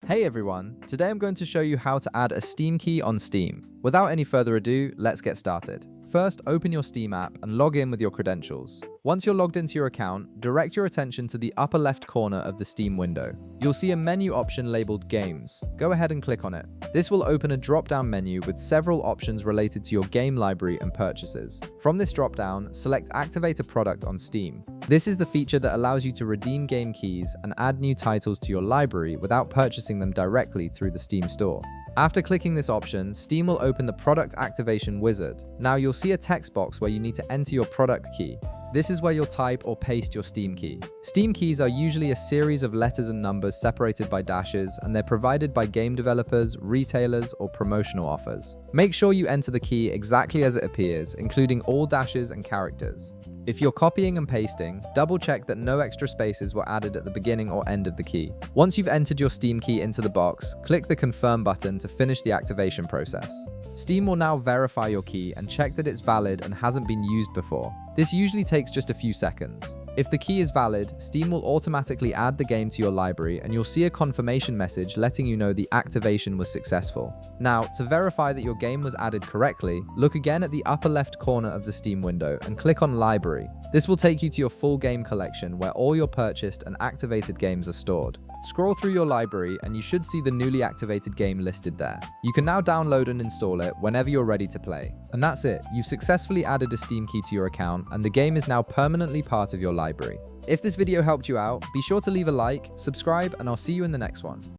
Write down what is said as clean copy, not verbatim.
Hey everyone, today I'm going to show you how to add a Steam key on Steam. Without any further ado, let's get started. First, open your Steam app and log in with your credentials. Once you're logged into your account, direct your attention to the upper left corner of the Steam window. You'll see a menu option labeled Games. Go ahead and click on it. This will open a drop-down menu with several options related to your game library and purchases. From this drop-down, select Activate a Product on Steam. This is the feature that allows you to redeem game keys and add new titles to your library without purchasing them directly through the Steam store. After clicking this option, Steam will open the Product Activation Wizard. Now you'll see a text box where you need to enter your product key. This is where you'll type or paste your Steam key. Steam keys are usually a series of letters and numbers separated by dashes, and they're provided by game developers, retailers, or promotional offers. Make sure you enter the key exactly as it appears, including all dashes and characters. If you're copying and pasting, double check that no extra spaces were added at the beginning or end of the key. Once you've entered your Steam key into the box, click the Confirm button to finish the activation process. Steam will now verify your key and check that it's valid and hasn't been used before. This usually takes just a few seconds. If the key is valid, Steam will automatically add the game to your library and you'll see a confirmation message letting you know the activation was successful. Now, to verify that your game was added correctly, look again at the upper left corner of the Steam window and click on Library. This will take you to your full game collection where all your purchased and activated games are stored. Scroll through your library and you should see the newly activated game listed there. You can now download and install it whenever you're ready to play. And that's it, you've successfully added a Steam key to your account and the game is now permanently part of your library. If this video helped you out, be sure to leave a like, subscribe, and I'll see you in the next one.